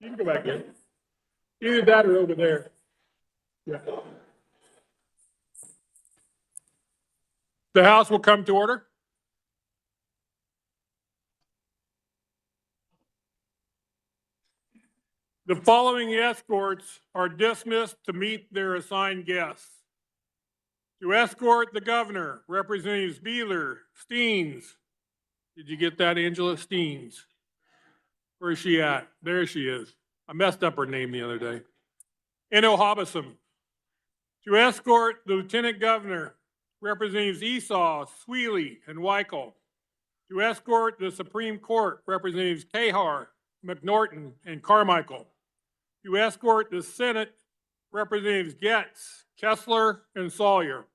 You can go back in. Either that or over there. Yeah. The House will come to order. The following escorts are dismissed to meet their assigned guests. To escort the governor, Representatives Beeler, Steens. Did you get that, Angela? Steens. Where is she at? There she is. I messed up her name the other day. Eno Hobson. To escort the Lieutenant Governor, Representatives Esau, Sweely, and Weichel. To escort the Supreme Court, Representatives Kahar, McNorton, and Carmichael. To escort the Senate, Representatives Getz, Kessler, and Sawyer.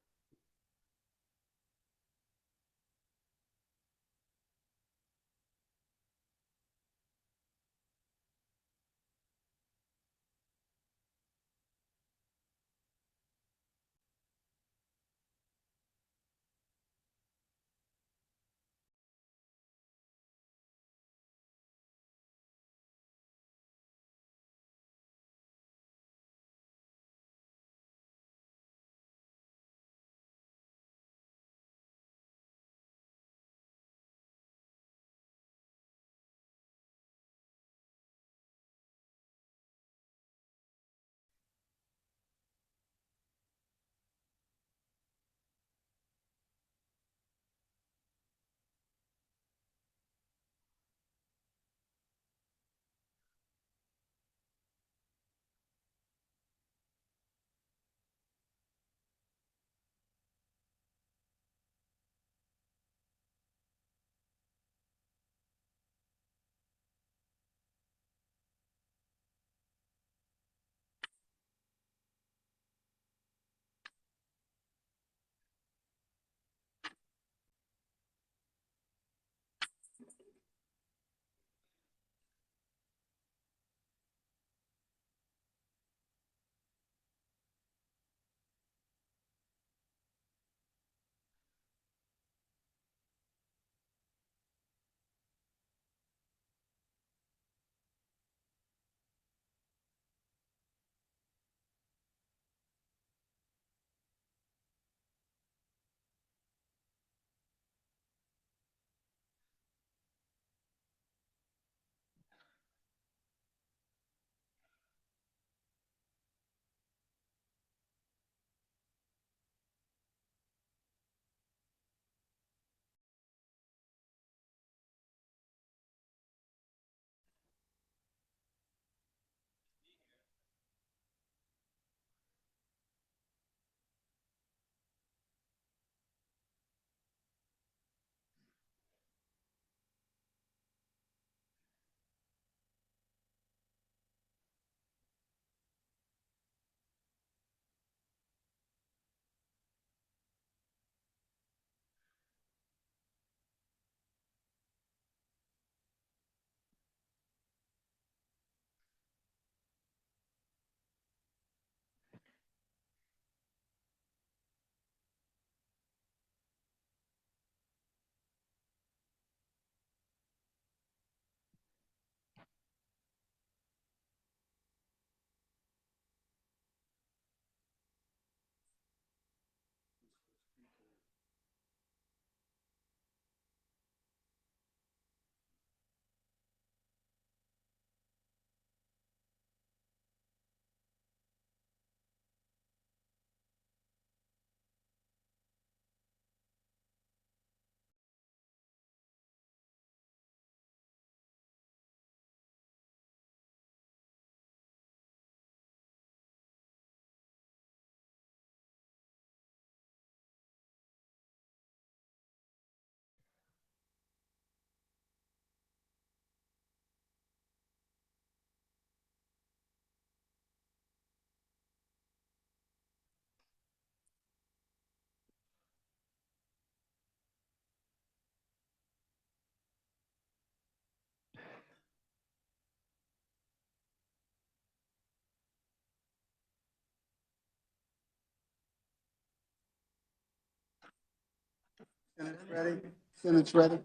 Senate's ready. Senate's ready. All right,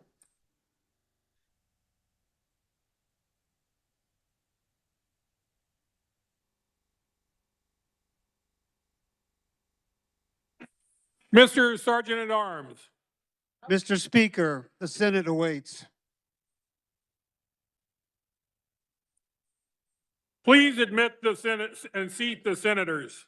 Mr. Sergeant at Arms, Mr. Speaker, the Senate awaits. please admit the Senate and seat the senators.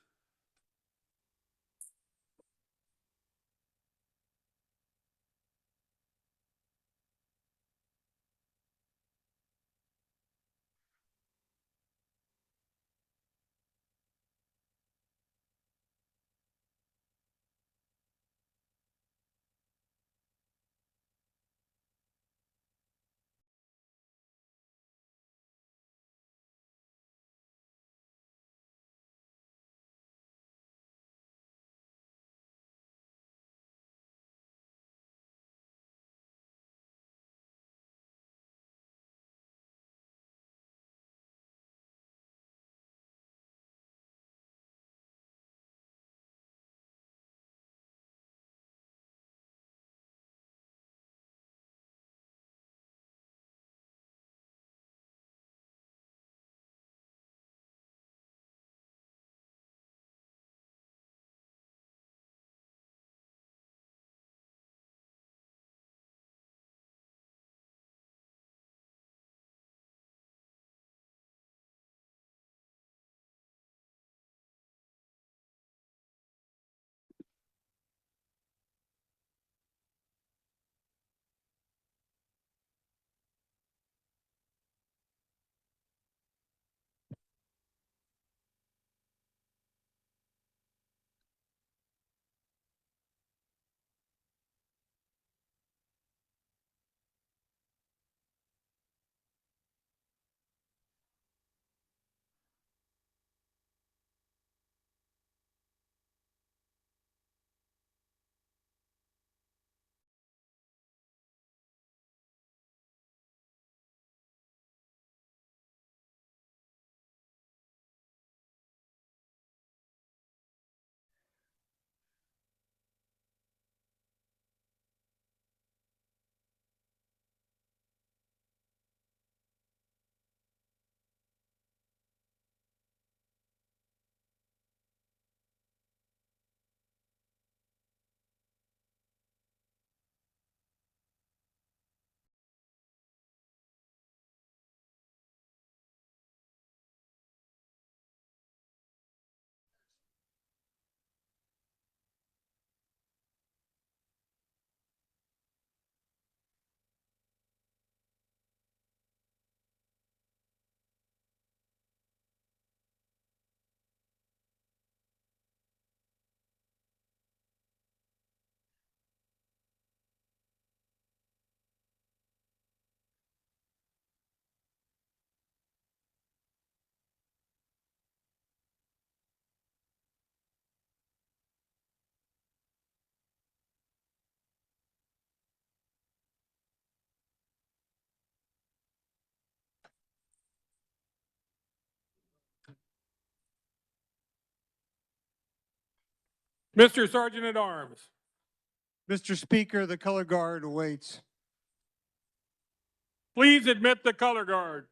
Mr. Sergeant at Arms, Mr. Speaker, the color guard awaits. please admit the color guard.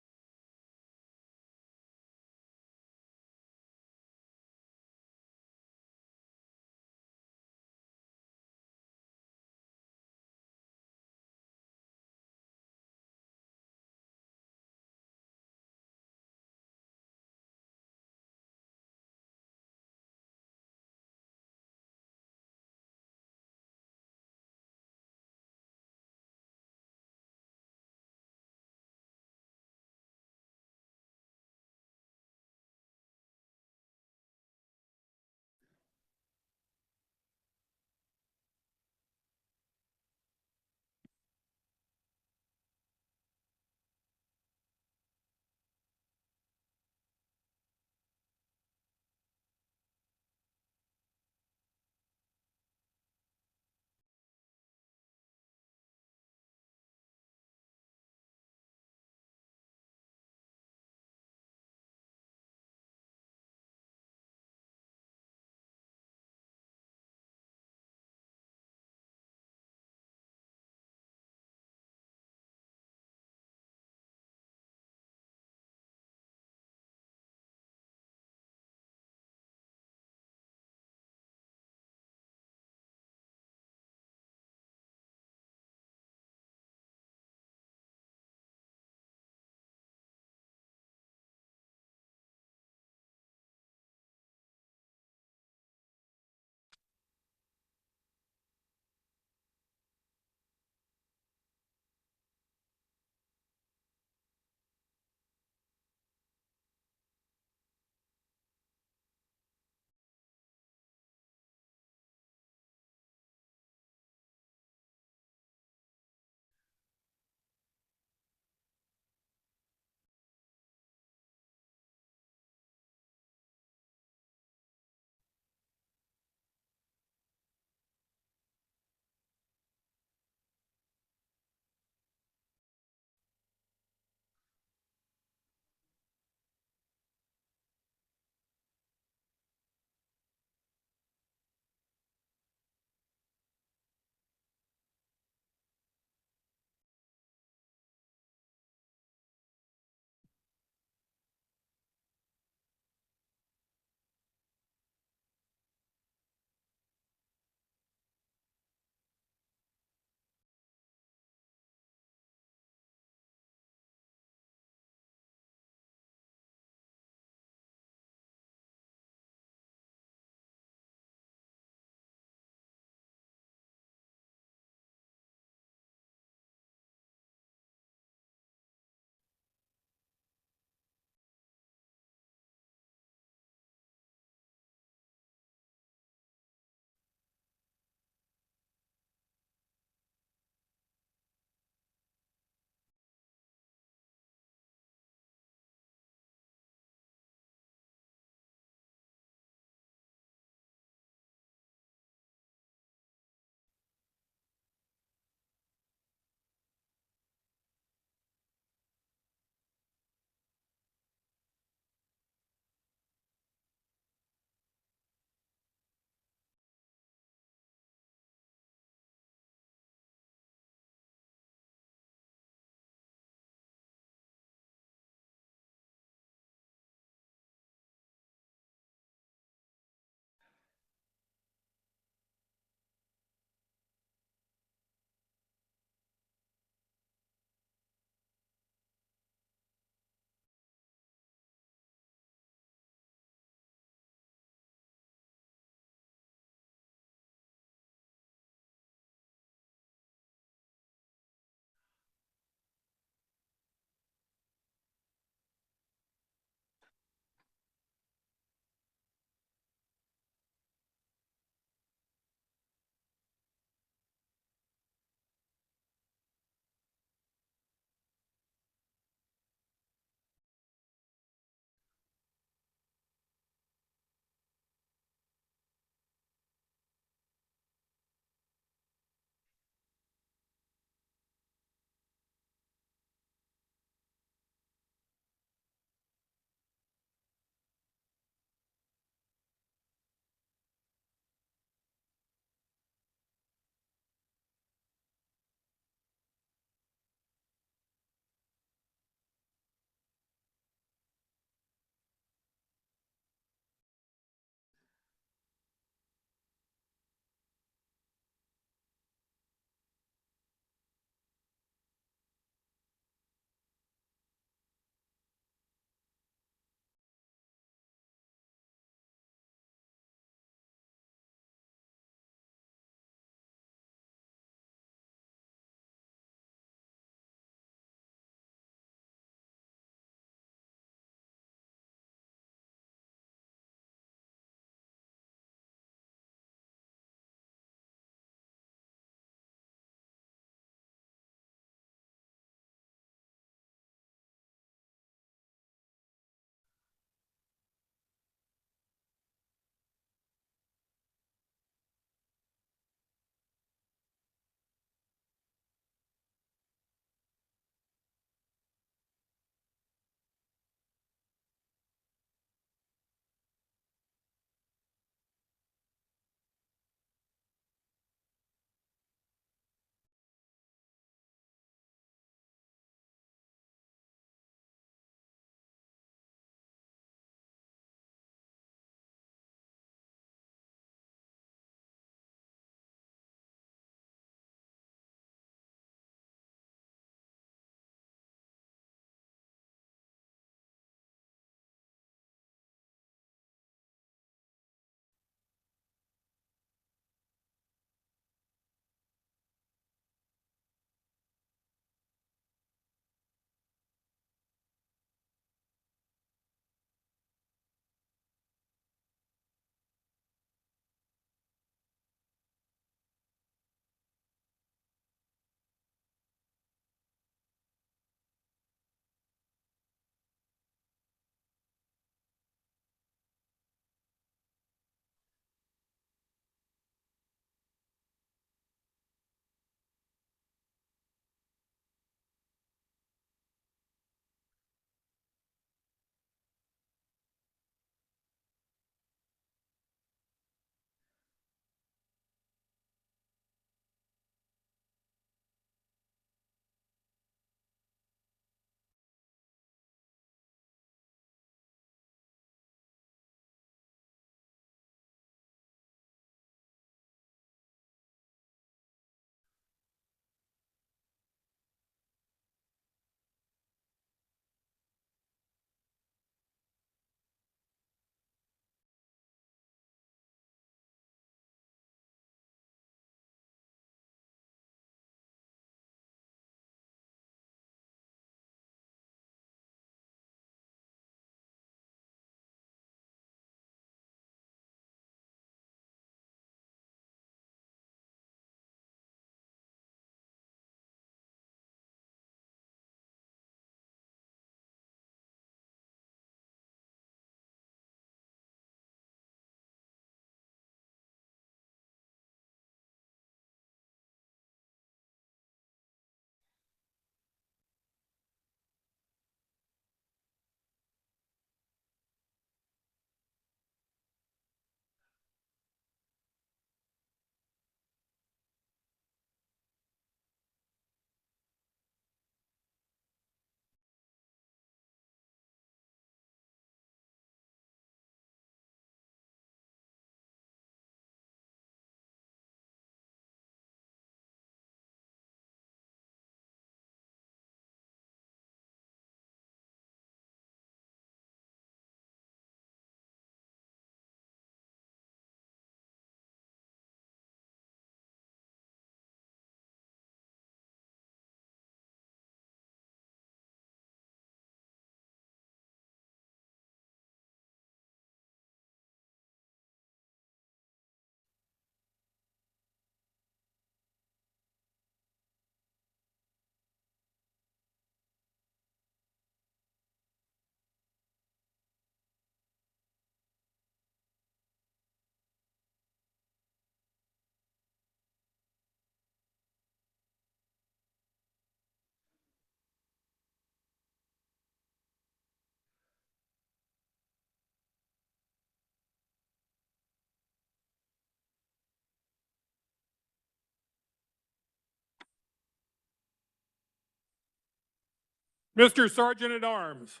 Mr. Sergeant at Arms,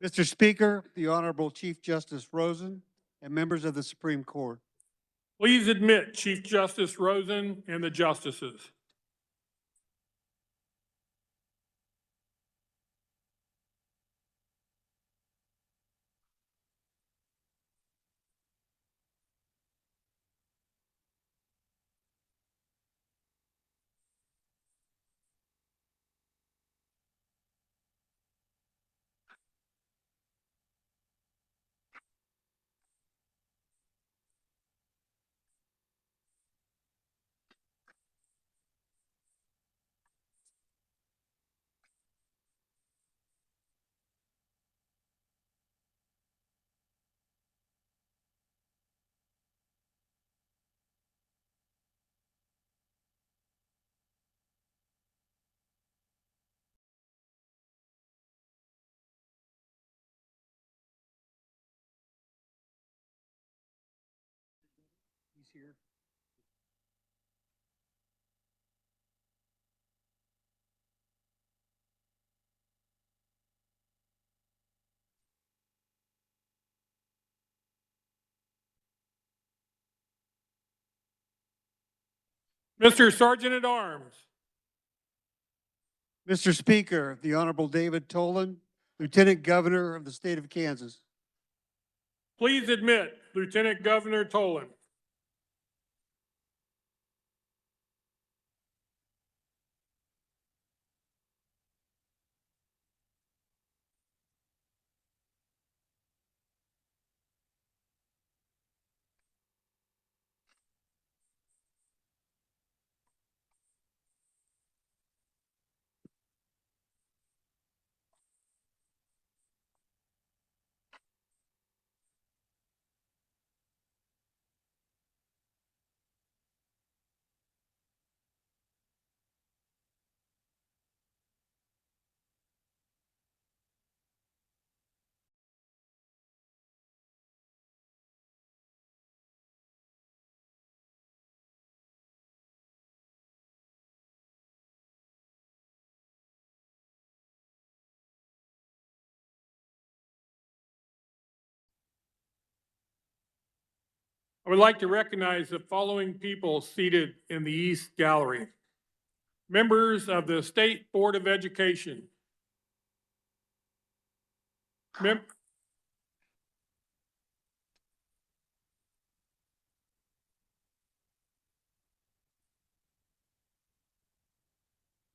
Mr. Speaker, the Honorable Chief Justice Rosen, and members of the Supreme Court. please admit Chief Justice Rosen and the justices. He's here. Mr. Sergeant at Arms, Mr. Speaker, the Honorable David Tolan, Lieutenant Governor of the State of Kansas. please admit Lieutenant Governor Tolan. I would like to recognize the following people seated in the East Gallery. Members of the State Board of Education.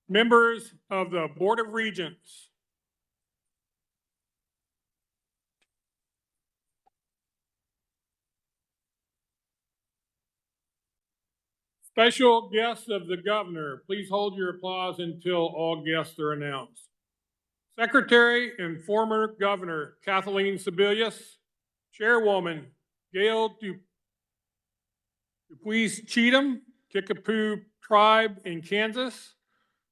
Members of the Board of Regents. Special guests of the governor, please hold your applause until all guests are announced. Secretary and former Governor Kathleen Sebelius, Chairwoman Gail Dupuis Cheatham, Kickapoo Tribe in Kansas,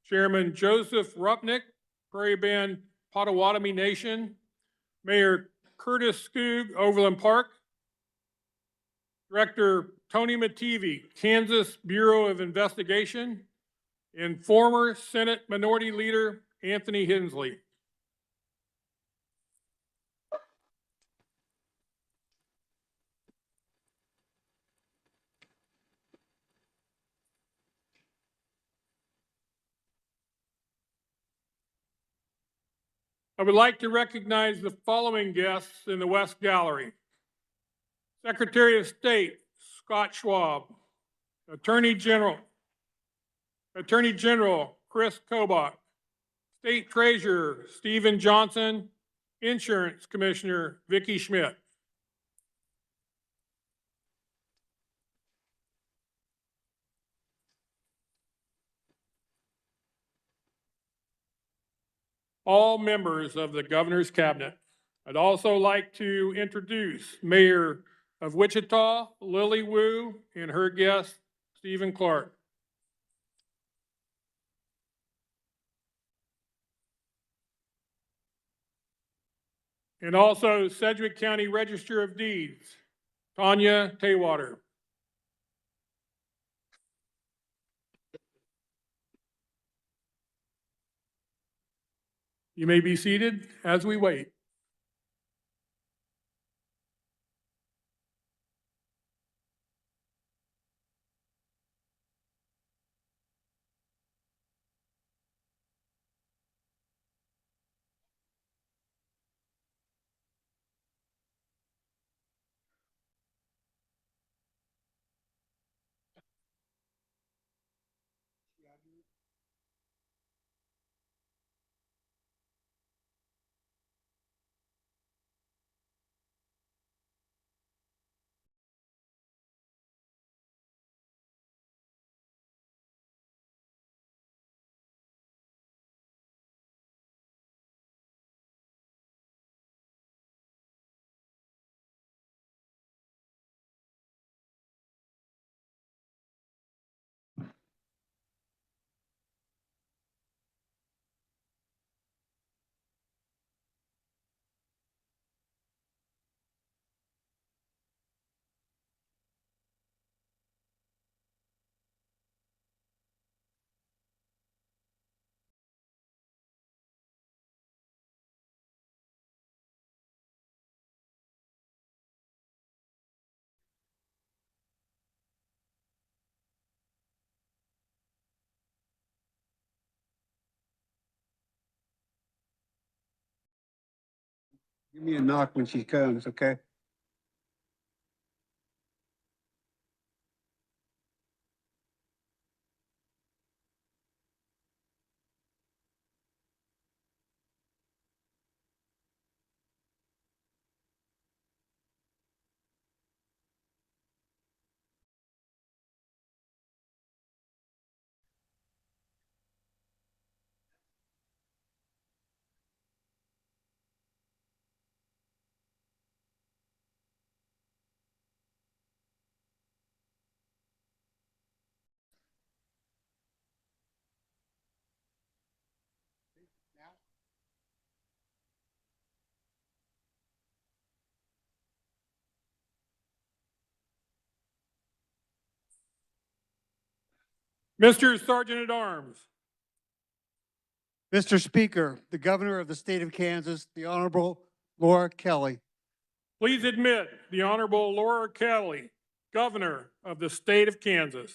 Chairman Joseph Rupnick, Prairie Band Potawatomi Nation, Mayor Curtis Skoog, Overland Park, Director Tony Mattivi, Kansas Bureau of Investigation, and former Senate Minority Leader Anthony Hensley. I would like to recognize the following guests in the West Gallery. Secretary of State Scott Schwab, Attorney General Chris Kobach, State Treasurer Stephen Johnson, Insurance Commissioner Vicki Schmidt. All members of the Governor's Cabinet. I'd also like to introduce Mayor of Wichita, Lily Wu, and her guest, Stephen Clark. And also Sedgwick County Register of Deeds, Tanya Taywater. You may be seated as we wait. Give me a knock when she comes, okay? Mr. Sergeant at Arms, Mr. Speaker, the Governor of the State of Kansas, the Honorable Laura Kelly. please admit the Honorable Laura Kelly, Governor of the State of Kansas.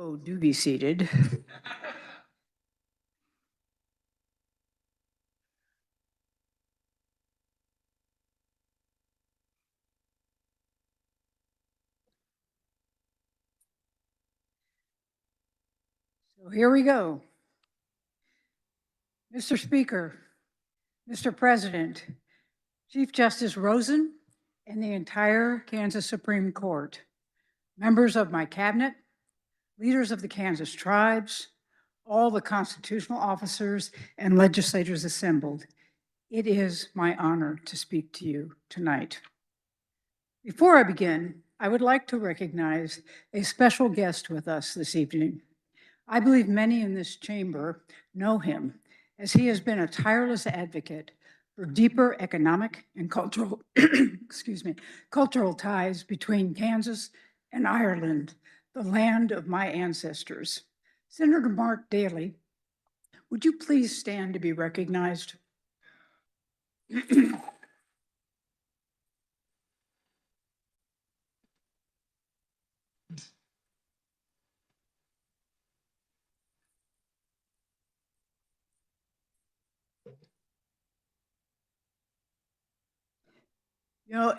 Oh, do be seated. So here we go. Mr. Speaker, Mr. President, Chief Justice Rosen, and the entire Kansas Supreme Court, members of my cabinet, leaders of the Kansas tribes, all the constitutional officers and legislators assembled, it is my honor to speak to you tonight. Before I begin, I would like to recognize a special guest with us this evening. I believe many in this chamber know him, as he has been a tireless advocate for deeper economic and cultural, cultural ties between Kansas and Ireland, the land of my ancestors. Senator Mark Daly, would you please stand to be recognized?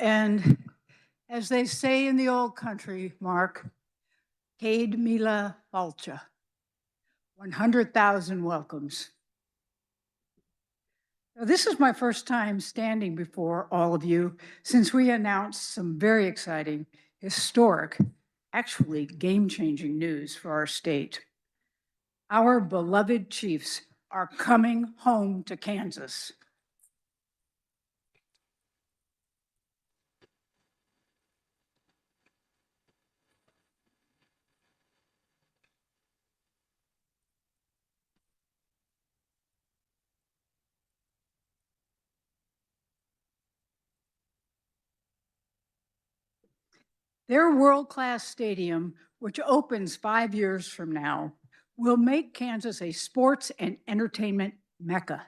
And as they say in the old country, Mark, Cade Mila Falcha, 100,000 welcomes. Now, this is my first time standing before all of you since we announced some very exciting, historic, actually game-changing news for our state. Our beloved Chiefs are coming home to Kansas. Their world-class stadium, which opens 5 years from now, will make Kansas a sports and entertainment mecca.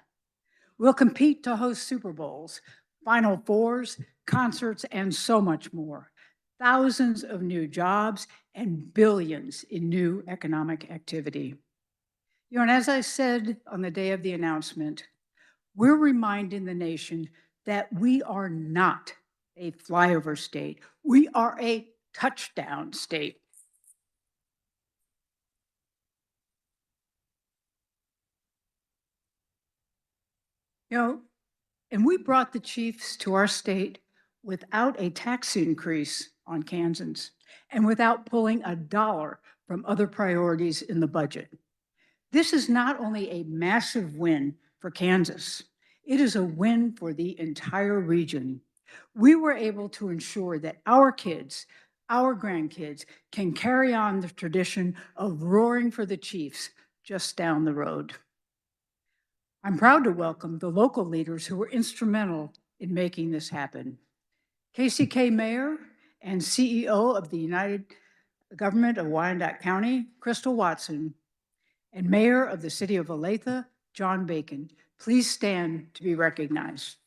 We'll compete to host Super Bowls, Final Fours, concerts, and so much more. Thousands of new jobs and billions in new economic activity. And as I said on the day of the announcement, we're reminding the nation that we are not a flyover state. We are a touchdown state. And we brought the Chiefs to our state without a tax increase on Kansans and without pulling a dollar from other priorities in the budget. This is not only a massive win for Kansas, it is a win for the entire region. We were able to ensure that our kids, our grandkids, can carry on the tradition of roaring for the Chiefs just down the road. I'm proud to welcome the local leaders who were instrumental in making this happen. KCK Mayor and CEO of the United Government of Wyandotte County, Crystal Watson, and Mayor of the City of Olathe, John Bacon. Please stand to be recognized.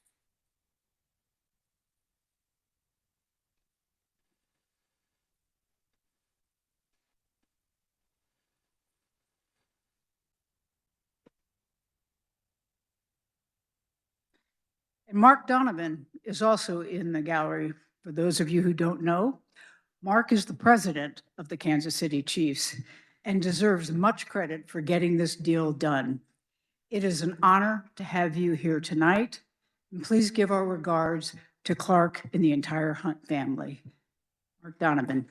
And Mark Donovan is also in the gallery. For those of you who don't know, Mark is the president of the Kansas City Chiefs and deserves much credit for getting this deal done. It is an honor to have you here tonight, and please give our regards to Clark and the entire Hunt family. Mark Donovan.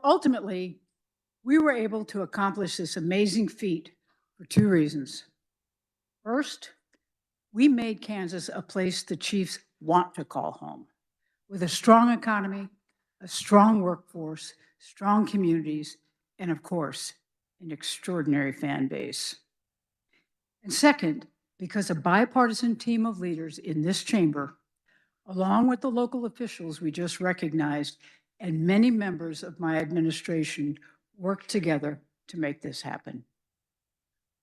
Ultimately, we were able to accomplish this amazing feat for two reasons. First, we made Kansas a place the Chiefs want to call home, with a strong economy, a strong workforce, strong communities, and of course, an extraordinary fan base. And second, because a bipartisan team of leaders in this chamber, along with the local officials we just recognized, and many members of my administration worked together to make this happen.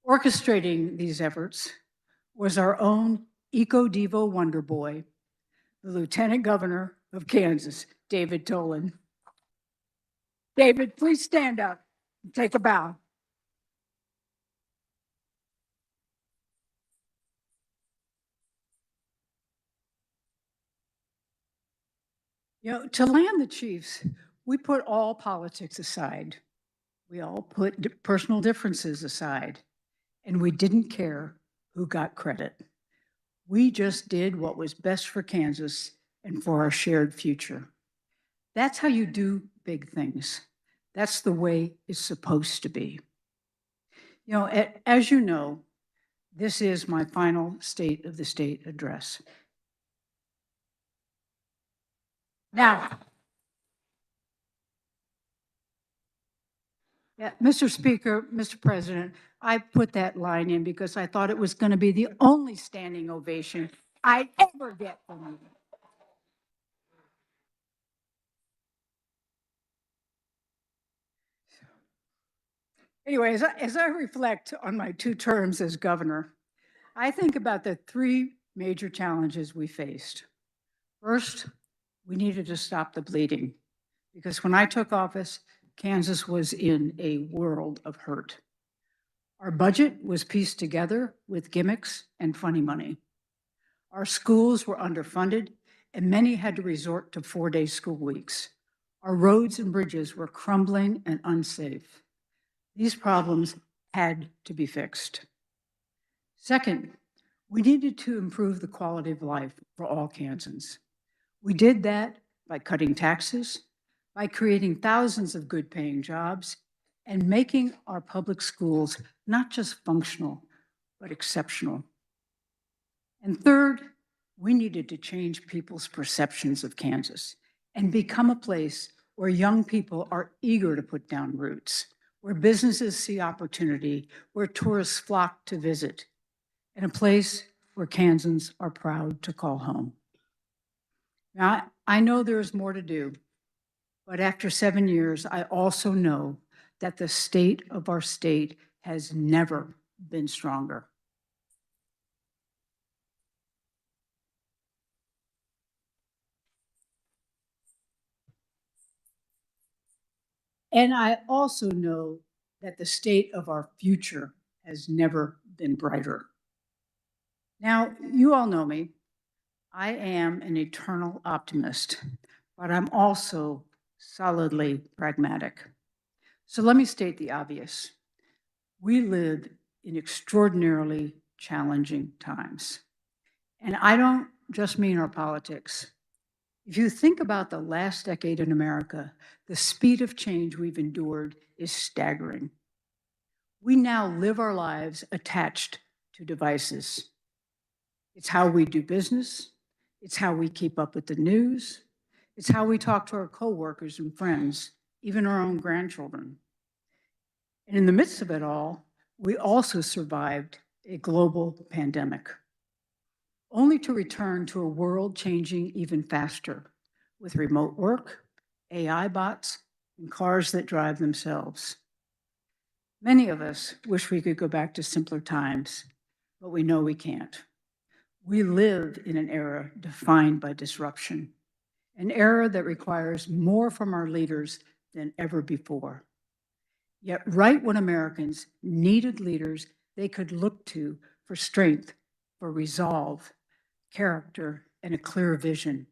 Orchestrating these efforts was our own Eco-Devo Wonder Boy, the Lieutenant Governor of Kansas, David Tolan. David, please stand up and take a bow. To land the Chiefs, we put all politics aside. We all put personal differences aside, and we didn't care who got credit. We just did what was best for Kansas and for our shared future. That's how you do big things. That's the way it's supposed to be. As you know, this is my final State of the State address. Now, Yeah, Mr. Speaker, Mr. President, I put that line in because I thought it was going to be the only standing ovation I'd ever get from you. Anyway, as I reflect on my 2 terms as governor, I think about the 3 major challenges we faced. First, we needed to stop the bleeding because when I took office, Kansas was in a world of hurt. Our budget was pieced together with gimmicks and funny money. Our schools were underfunded and many had to resort to 4-day school weeks. Our roads and bridges were crumbling and unsafe. These problems had to be fixed. Second, we needed to improve the quality of life for all Kansans. We did that by cutting taxes, by creating thousands of good-paying jobs, and making our public schools not just functional, but exceptional. And third, we needed to change people's perceptions of Kansas and become a place where young people are eager to put down roots, where businesses see opportunity, where tourists flock to visit, and a place where Kansans are proud to call home. Now, I know there is more to do, but after 7 years, I also know that the state of our state has never been stronger. And I also know that the state of our future has never been brighter. Now, you all know me. I am an eternal optimist, but I'm also solidly pragmatic. So let me state the obvious. We live in extraordinarily challenging times. And I don't just mean our politics. If you think about the last decade in America, the speed of change we've endured is staggering. We now live our lives attached to devices. It's how we do business. It's how we keep up with the news. It's how we talk to our coworkers and friends, even our own grandchildren. And in the midst of it all, we also survived a global pandemic, only to return to a world changing even faster with remote work, AI bots, and cars that drive themselves. Many of us wish we could go back to simpler times, but we know we can't. We live in an era defined by disruption, an era that requires more from our leaders than ever before. Yet right when Americans needed leaders they could look to for strength, for resolve, character, and a clear vision,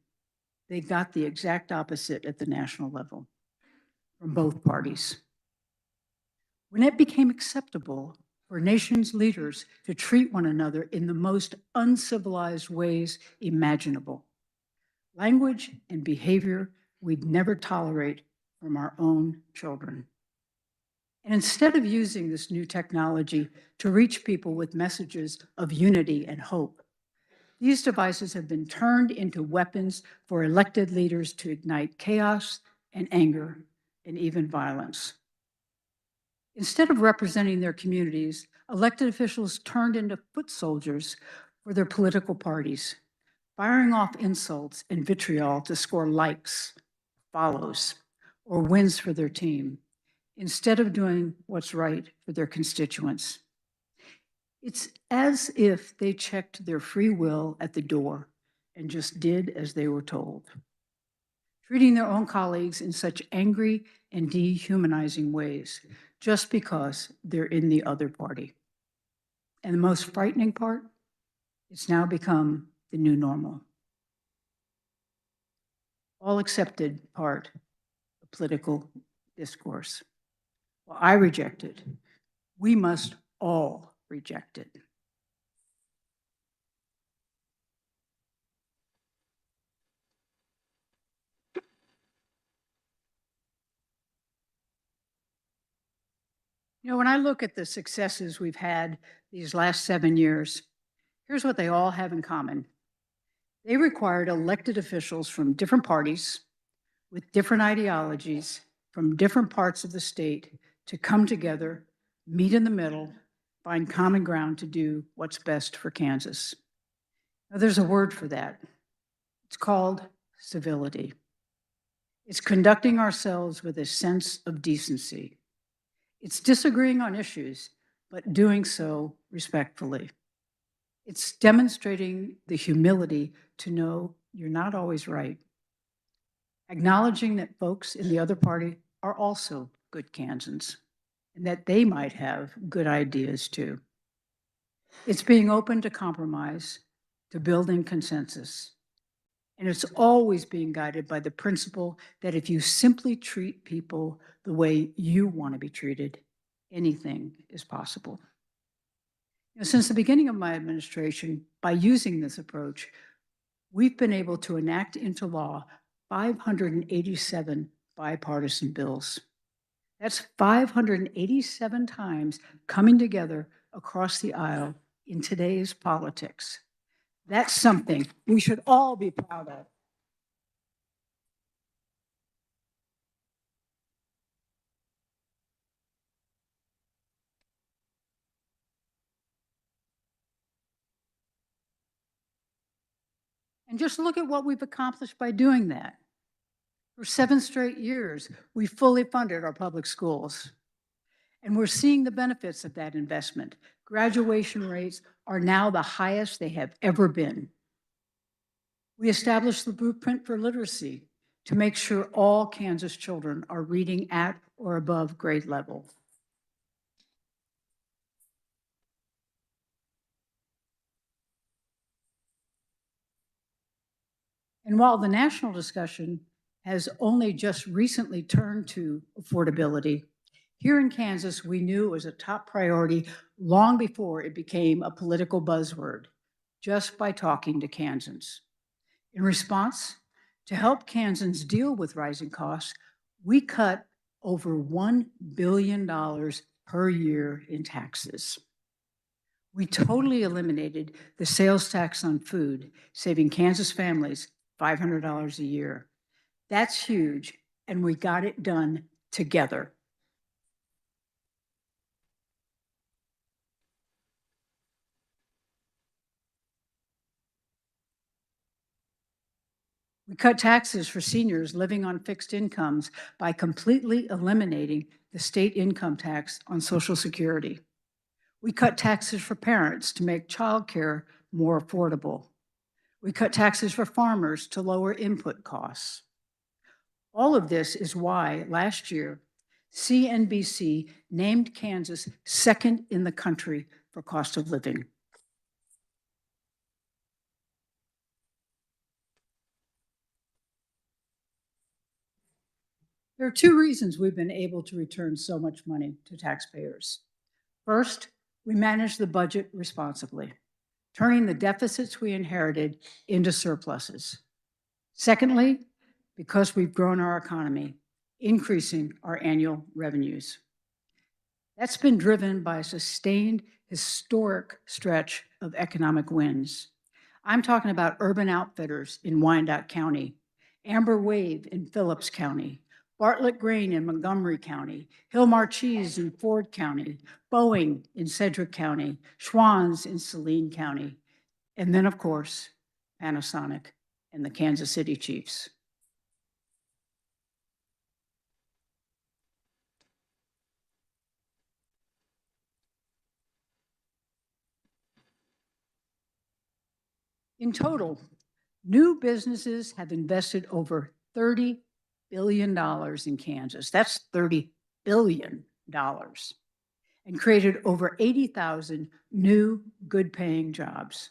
they got the exact opposite at the national level from both parties. When it became acceptable for nations' leaders to treat one another in the most uncivilized ways imaginable, language and behavior we'd never tolerate from our own children. And instead of using this new technology to reach people with messages of unity and hope, these devices have been turned into weapons for elected leaders to ignite chaos and anger and even violence. Instead of representing their communities, elected officials turned into foot soldiers for their political parties, firing off insults and vitriol to score likes, follows, or wins for their team, instead of doing what's right for their constituents. It's as if they checked their free will at the door and just did as they were told, treating their own colleagues in such angry and dehumanizing ways just because they're in the other party. And the most frightening part, it's now become the new normal. All accepted part of political discourse. Well, I reject it. We must all reject it. You know, when I look at the successes we've had these last 7 years, here's what they all have in common. They required elected officials from different parties with different ideologies from different parts of the state to come together, meet in the middle, find common ground to do what's best for Kansas. Now, there's a word for that. It's called civility. It's conducting ourselves with a sense of decency. It's disagreeing on issues, but doing so respectfully. It's demonstrating the humility to know you're not always right. Acknowledging that folks in the other party are also good Kansans and that they might have good ideas too. It's being open to compromise, to building consensus. And it's always being guided by the principle that if you simply treat people the way you want to be treated, anything is possible. Since the beginning of my administration, by using this approach, we've been able to enact into law 587 bipartisan bills. That's 587 times coming together across the aisle in today's politics. That's something we should all be proud of. And just look at what we've accomplished by doing that. For 7 straight years, we fully funded our public schools. And we're seeing the benefits of that investment. Graduation rates are now the highest they have ever been. We established the blueprint for literacy to make sure all Kansas children are reading at or above grade level. And while the national discussion has only just recently turned to affordability, here in Kansas, we knew it was a top priority long before it became a political buzzword, just by talking to Kansans. In response, to help Kansans deal with rising costs, we cut over $1 billion per year in taxes. We totally eliminated the sales tax on food, saving Kansas families $500 a year. That's huge, and we got it done together. We cut taxes for seniors living on fixed incomes by completely eliminating the state income tax on Social Security. We cut taxes for parents to make childcare more affordable. We cut taxes for farmers to lower input costs. All of this is why last year, CNBC named Kansas second in the country for cost of living. There are 2 reasons we've been able to return so much money to taxpayers. First, we managed the budget responsibly, turning the deficits we inherited into surpluses. Secondly, because we've grown our economy, increasing our annual revenues. That's been driven by a sustained, historic stretch of economic wins. I'm talking about Urban Outfitters in Wyandotte County, Amber Wave in Phillips County, Bartlett Grain in Montgomery County, Hillmar Cheese in Ford County, Boeing in Sedgwick County, Schwann's in Saline County, and then, of course, Panasonic and the Kansas City Chiefs. In total, new businesses have invested over $30 billion in Kansas. That's $30 billion. And created over 80,000 new good-paying jobs.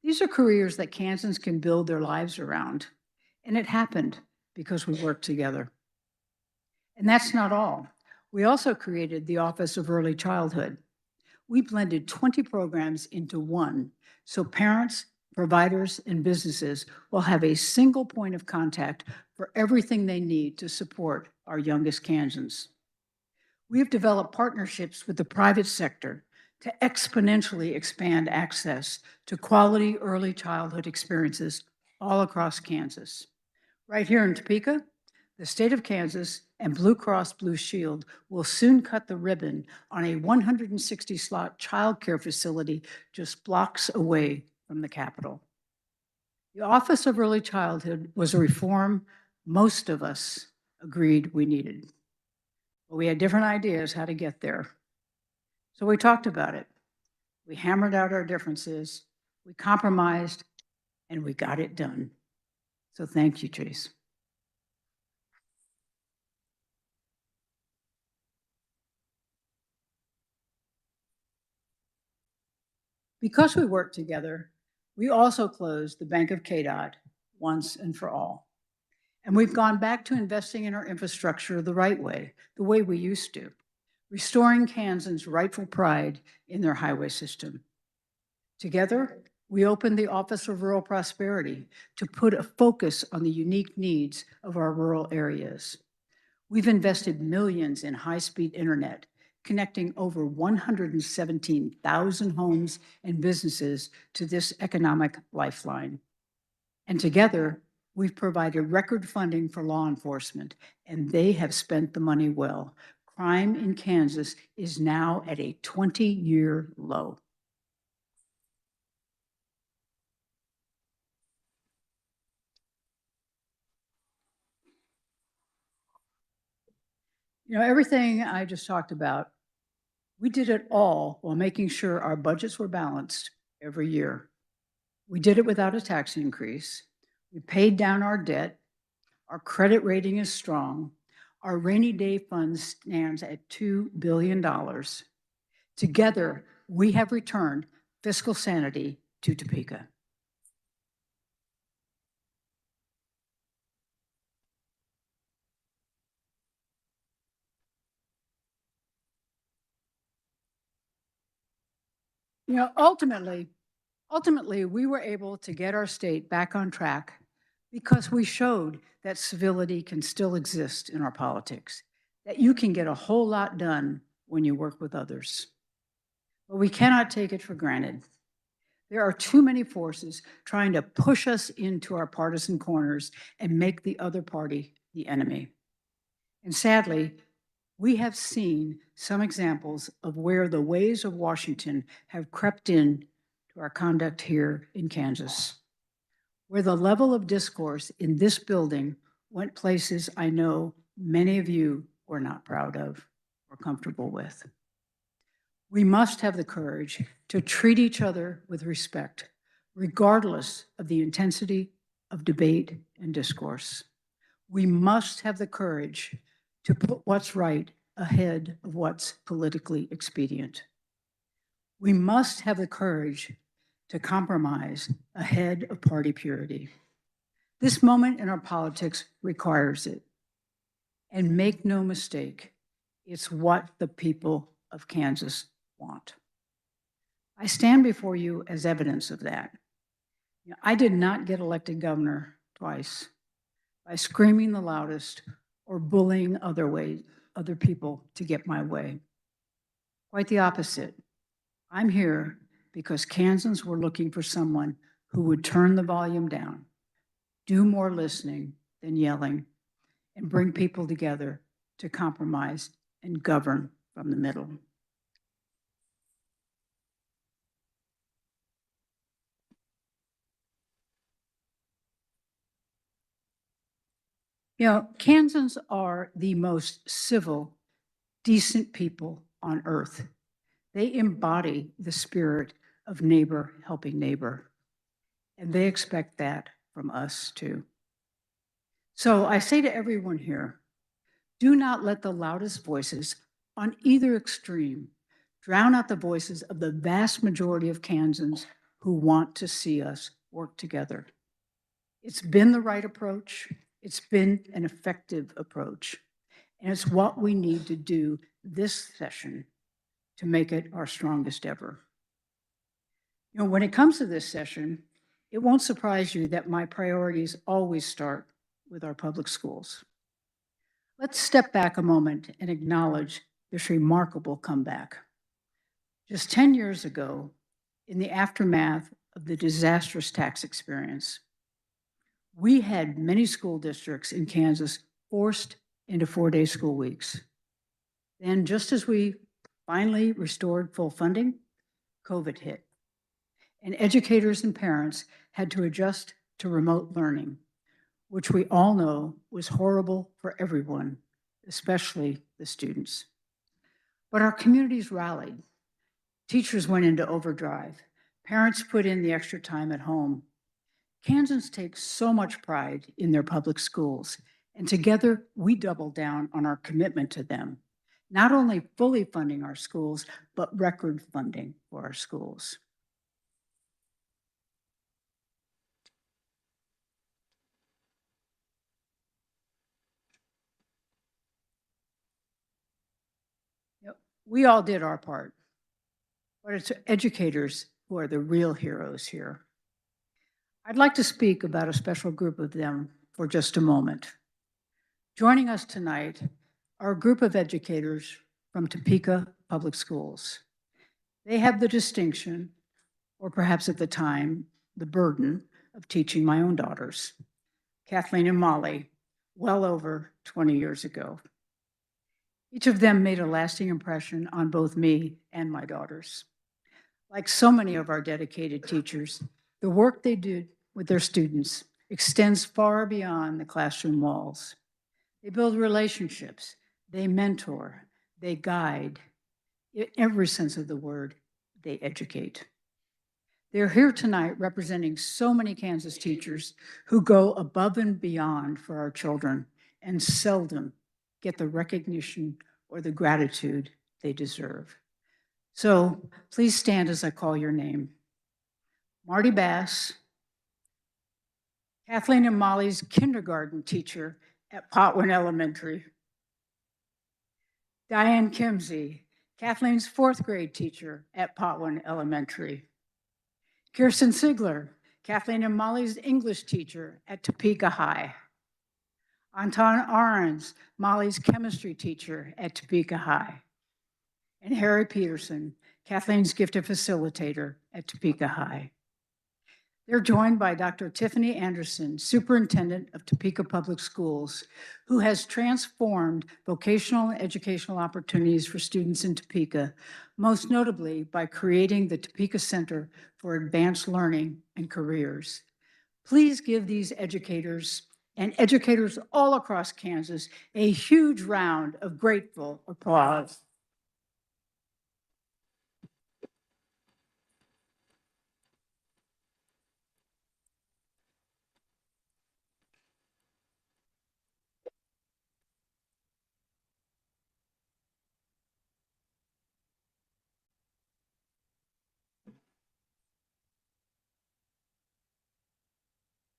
These are careers that Kansans can build their lives around. And it happened because we worked together. And that's not all. We also created the Office of Early Childhood. We blended 20 programs into one, so parents, providers, and businesses will have a single point of contact for everything they need to support our youngest Kansans. We have developed partnerships with the private sector to exponentially expand access to quality early childhood experiences all across Kansas. Right here in Topeka, the state of Kansas and Blue Cross Blue Shield will soon cut the ribbon on a 160-slot childcare facility just blocks away from the Capitol. The Office of Early Childhood was a reform most of us agreed we needed. But we had different ideas how to get there. So we talked about it. We hammered out our differences, we compromised, and we got it done. So thank you, Chase. Because we worked together, we also closed the Bank of KDOT once and for all. And we've gone back to investing in our infrastructure the right way, the way we used to, restoring Kansans' rightful pride in their highway system. Together, we opened the Office of Rural Prosperity to put a focus on the unique needs of our rural areas. We've invested millions in high-speed internet, connecting over 117,000 homes and businesses to this economic lifeline. And together, we've provided record funding for law enforcement, and they have spent the money well. Crime in Kansas is now at a 20-year low. You know, everything I just talked about, we did it all while making sure our budgets were balanced every year. We did it without a tax increase. We paid down our debt. Our credit rating is strong. Our rainy day fund stands at $2 billion. Together, we have returned fiscal sanity to Topeka. You know, ultimately, we were able to get our state back on track because we showed that civility can still exist in our politics, that you can get a whole lot done when you work with others. But we cannot take it for granted. There are too many forces trying to push us into our partisan corners and make the other party the enemy. And sadly, we have seen some examples of where the ways of Washington have crept in to our conduct here in Kansas, where the level of discourse in this building went places I know many of you were not proud of or comfortable with. We must have the courage to treat each other with respect, regardless of the intensity of debate and discourse. We must have the courage to put what's right ahead of what's politically expedient. We must have the courage to compromise ahead of party purity. This moment in our politics requires it. And make no mistake, it's what the people of Kansas want. I stand before you as evidence of that. I did not get elected governor twice by screaming the loudest or bullying other people to get my way. Quite the opposite. I'm here because Kansans were looking for someone who would turn the volume down, do more listening than yelling, and bring people together to compromise and govern from the middle. You know, Kansans are the most civil, decent people on earth. They embody the spirit of neighbor helping neighbor, and they expect that from us too. So I say to everyone here, do not let the loudest voices on either extreme drown out the voices of the vast majority of Kansans who want to see us work together. It's been the right approach. It's been an effective approach. And it's what we need to do this session to make it our strongest ever. You know, when it comes to this session, it won't surprise you that my priorities always start with our public schools. Let's step back a moment and acknowledge this remarkable comeback. Just 10 years ago, in the aftermath of the disastrous tax experience, we had many school districts in Kansas forced into 4-day school weeks. Then, just as we finally restored full funding, COVID hit, and educators and parents had to adjust to remote learning, which we all know was horrible for everyone, especially the students. But our communities rallied. Teachers went into overdrive. Parents put in the extra time at home. Kansans take so much pride in their public schools, and together we double down on our commitment to them, not only fully funding our schools, but record funding for our schools. We all did our part, but it's educators who are the real heroes here. I'd like to speak about a special group of them for just a moment. Joining us tonight are a group of educators from Topeka Public Schools. They have the distinction, or perhaps at the time, the burden of teaching my own daughters, Kathleen and Molly, well over 20 years ago. Each of them made a lasting impression on both me and my daughters. Like so many of our dedicated teachers, the work they did with their students extends far beyond the classroom walls. They build relationships, they mentor, they guide. In every sense of the word, they educate. They're here tonight representing so many Kansas teachers who go above and beyond for our children and seldom get the recognition or the gratitude they deserve. So please stand as I call your name. Marty Bass, Kathleen and Molly's kindergarten teacher at Potwin Elementary. Diane Kimsey, Kathleen's 4th grade teacher at Potwin Elementary. Kirsten Sigler, Kathleen and Molly's English teacher at Topeka High. Anton Ahrens, Molly's chemistry teacher at Topeka High. And Harry Peterson, Kathleen's gifted facilitator at Topeka High. They're joined by Dr. Tiffany Anderson, Superintendent of Topeka Public Schools, who has transformed vocational and educational opportunities for students in Topeka, most notably by creating the Topeka Center for Advanced Learning and Careers. Please give these educators and educators all across Kansas a huge round of grateful applause.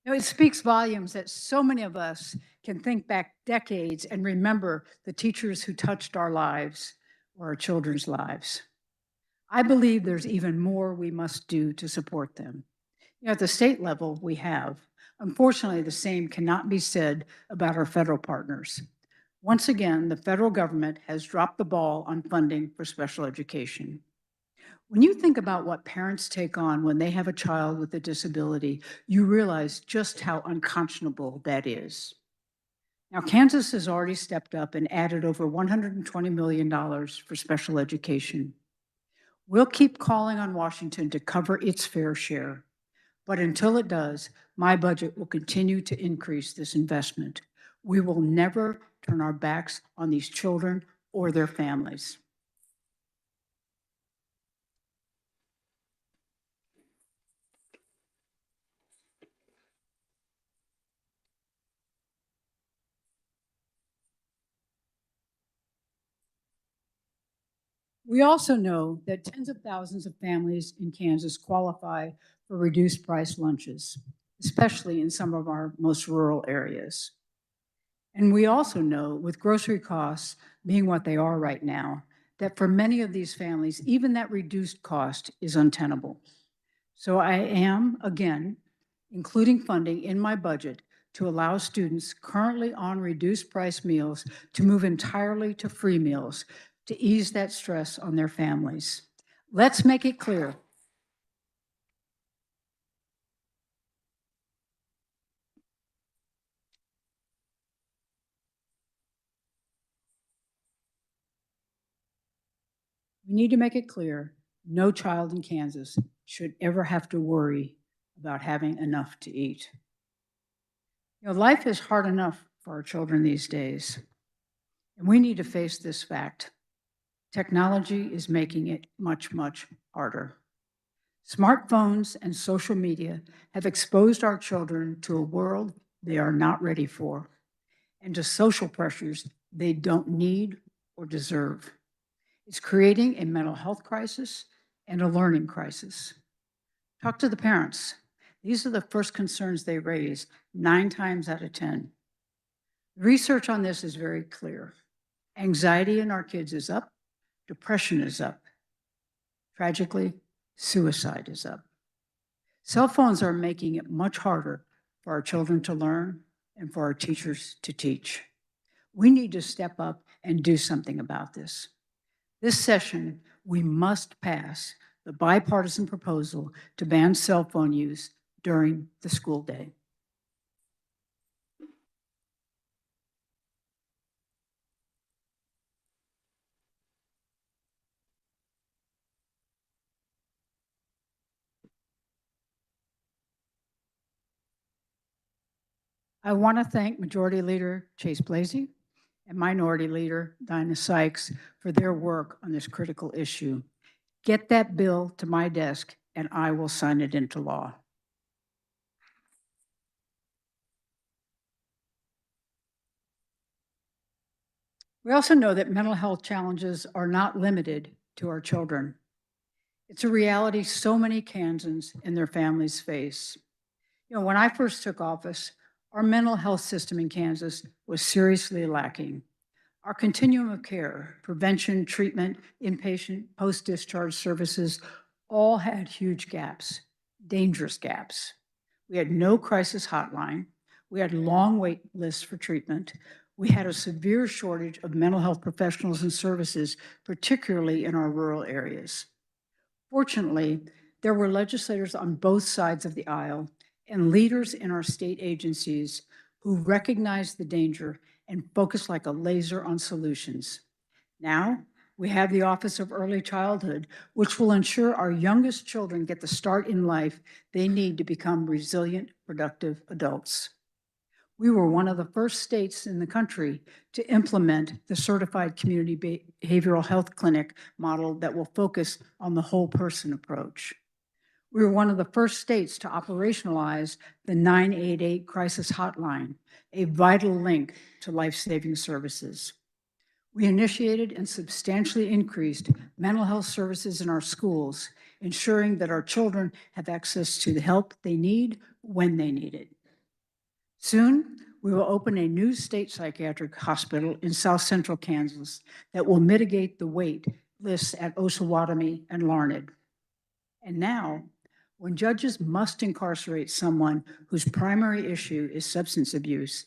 It speaks volumes that so many of us can think back decades and remember the teachers who touched our lives or our children's lives. I believe there's even more we must do to support them. At the state level, we have. Unfortunately, the same cannot be said about our federal partners. Once again, the federal government has dropped the ball on funding for special education. When you think about what parents take on when they have a child with a disability, you realize just how unconscionable that is. Now, Kansas has already stepped up and added over $120 million for special education. We'll keep calling on Washington to cover its fair share, but until it does, my budget will continue to increase this investment. We will never turn our backs on these children or their families. We also know that tens of thousands of families in Kansas qualify for reduced price lunches, especially in some of our most rural areas. And we also know, with grocery costs being what they are right now, that for many of these families, even that reduced cost is untenable. So I am, again, including funding in my budget to allow students currently on reduced price meals to move entirely to free meals to ease that stress on their families. Let's make it clear. We need to make it clear, no child in Kansas should ever have to worry about having enough to eat. Life is hard enough for our children these days, and we need to face this fact. Technology is making it much, much harder. Smartphones and social media have exposed our children to a world they are not ready for, and to social pressures they don't need or deserve. It's creating a mental health crisis and a learning crisis. Talk to the parents. These are the first concerns they raise 9 times out of 10. Research on this is very clear. Anxiety in our kids is up, depression is up. Tragically, suicide is up. Cell phones are making it much harder for our children to learn and for our teachers to teach. We need to step up and do something about this. This session, we must pass the bipartisan proposal to ban cell phone use during the school day. I want to thank Majority Leader Chase Blasey and Minority Leader Dinah Sykes for their work on this critical issue. Get that bill to my desk and I will sign it into law. We also know that mental health challenges are not limited to our children. It's a reality so many Kansans and their families face. When I first took office, our mental health system in Kansas was seriously lacking. Our continuum of care, prevention, treatment, inpatient, post-discharge services, all had huge gaps, dangerous gaps. We had no crisis hotline. We had long wait lists for treatment. We had a severe shortage of mental health professionals and services, particularly in our rural areas. Fortunately, there were legislators on both sides of the aisle and leaders in our state agencies who recognized the danger and focused like a laser on solutions. Now, we have the Office of Early Childhood, which will ensure our youngest children get the start in life they need to become resilient, productive adults. We were one of the first states in the country to implement the Certified Community Behavioral Health Clinic model that will focus on the whole person approach. We were one of the first states to operationalize the 988 crisis hotline, a vital link to life-saving services. We initiated and substantially increased mental health services in our schools, ensuring that our children have access to the help they need when they need it. Soon, we will open a new state psychiatric hospital in South Central Kansas that will mitigate the wait lists at Osawatomie and Larned. And now, when judges must incarcerate someone whose primary issue is substance abuse,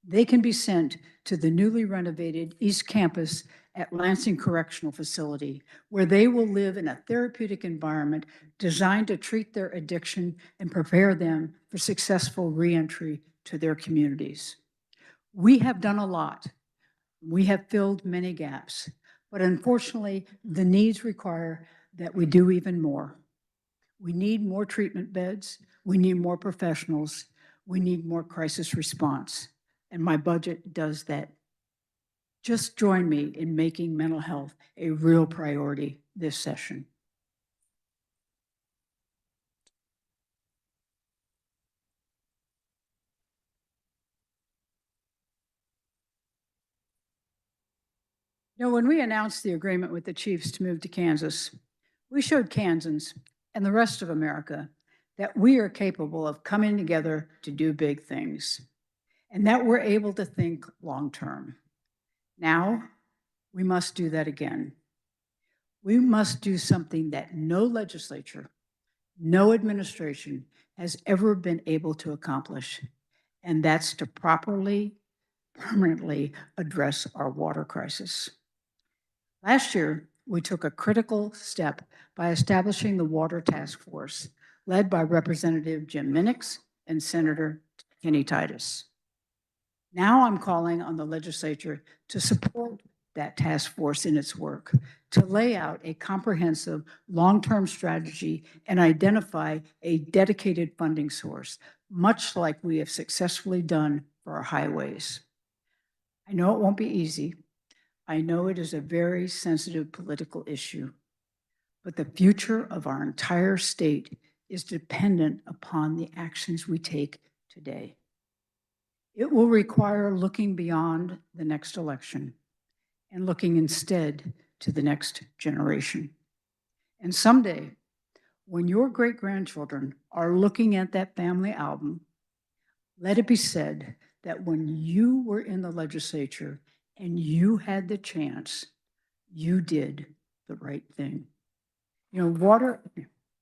they can be sent to the newly renovated East Campus at Lansing Correctional Facility, where they will live in a therapeutic environment designed to treat their addiction and prepare them for successful reentry to their communities. We have done a lot. We have filled many gaps, but unfortunately, the needs require that we do even more. We need more treatment beds. We need more professionals. We need more crisis response. And my budget does that. Just join me in making mental health a real priority this session. When we announced the agreement with the Chiefs to move to Kansas, we showed Kansans and the rest of America that we are capable of coming together to do big things and that we're able to think long-term. Now, we must do that again. We must do something that no legislature, no administration has ever been able to accomplish, and that's to properly, permanently address our water crisis. Last year, we took a critical step by establishing the Water Task Force, led by Representative Jim Minix and Senator Kenny Titus. Now I'm calling on the legislature to support that task force in its work to lay out a comprehensive long-term strategy and identify a dedicated funding source, much like we have successfully done for our highways. I know it won't be easy. I know it is a very sensitive political issue, but the future of our entire state is dependent upon the actions we take today. It will require looking beyond the next election and looking instead to the next generation. And someday, when your great-grandchildren are looking at that family album, let it be said that when you were in the legislature and you had the chance, you did the right thing. You know, water,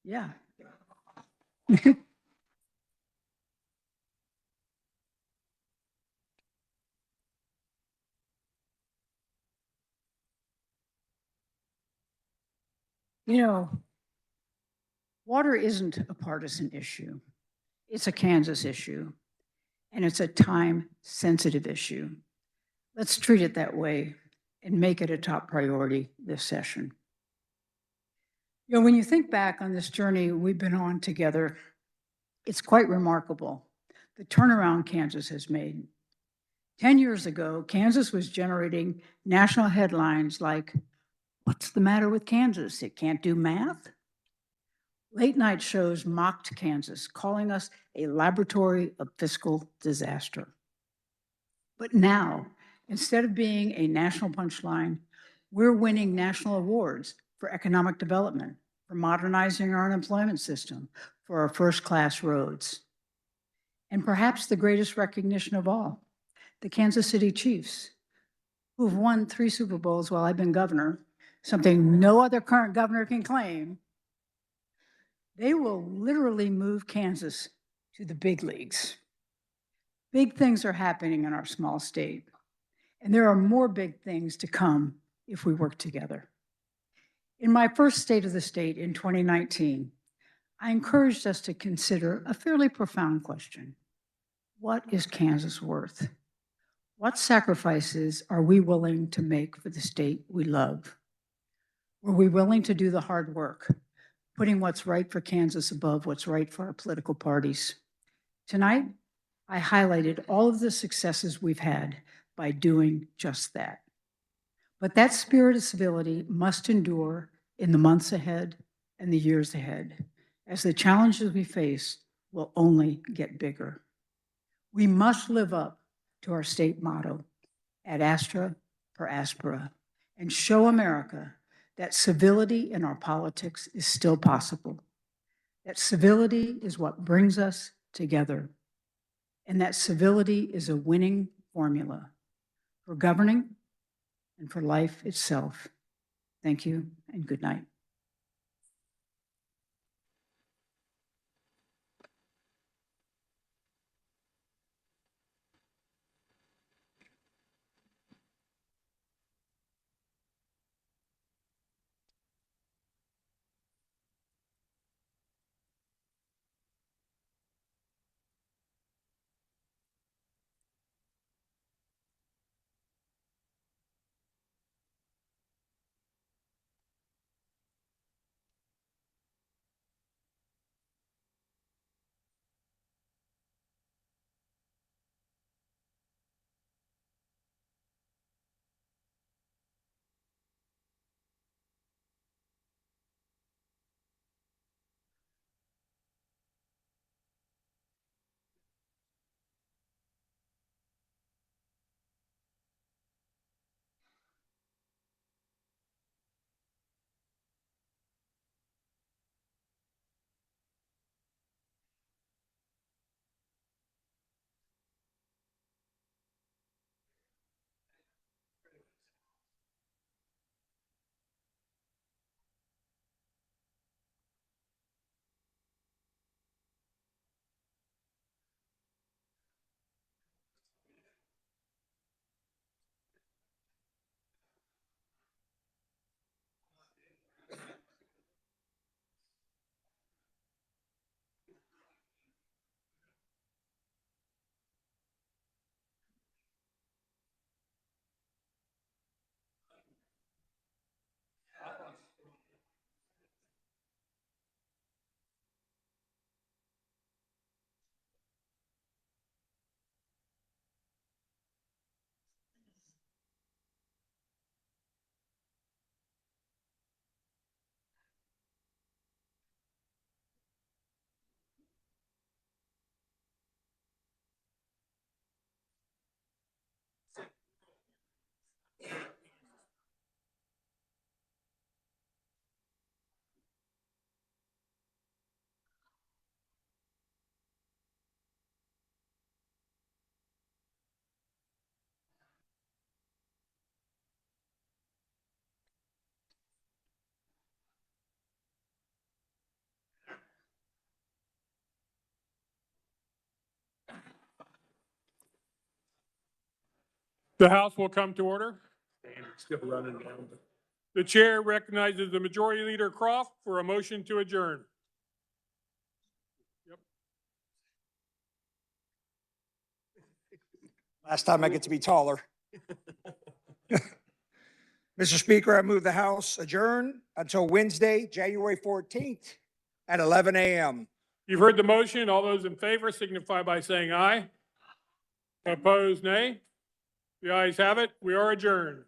yeah. You know, water isn't a partisan issue. It's a Kansas issue, and it's a time-sensitive issue. Let's treat it that way and make it a top priority this session. You know, when you think back on this journey we've been on together, it's quite remarkable the turnaround Kansas has made. 10 years ago, Kansas was generating national headlines like, "What's the matter with Kansas? It can't do math?" Late night shows mocked Kansas, calling us a laboratory of fiscal disaster. But now, instead of being a national punchline, we're winning national awards for economic development, for modernizing our unemployment system, for our first-class roads. And perhaps the greatest recognition of all, the Kansas City Chiefs, who've won 3 Super Bowls while I've been governor, something no other current governor can claim. They will literally move Kansas to the big leagues. Big things are happening in our small state, and there are more big things to come if we work together. In my first State of the State in 2019, I encouraged us to consider a fairly profound question. What is Kansas worth? What sacrifices are we willing to make for the state we love? Were we willing to do the hard work, putting what's right for Kansas above what's right for our political parties? Tonight, I highlighted all of the successes we've had by doing just that. But that spirit of civility must endure in the months ahead and the years ahead, as the challenges we face will only get bigger. We must live up to our state motto, ad astra per aspera, and show America that civility in our politics is still possible, that civility is what brings us together, and that civility is a winning formula for governing and for life itself. Thank you and good night. The House will come to order. Still running down. The chair recognizes the Majority Leader Croft for a motion to adjourn. Last time I get to be taller. Mr. Speaker, I move the House adjourn until Wednesday, January 14th at 11 a.m. You've heard the motion. All those in favor signify by saying aye. Opposed, nay. The ayes have it. We are adjourned.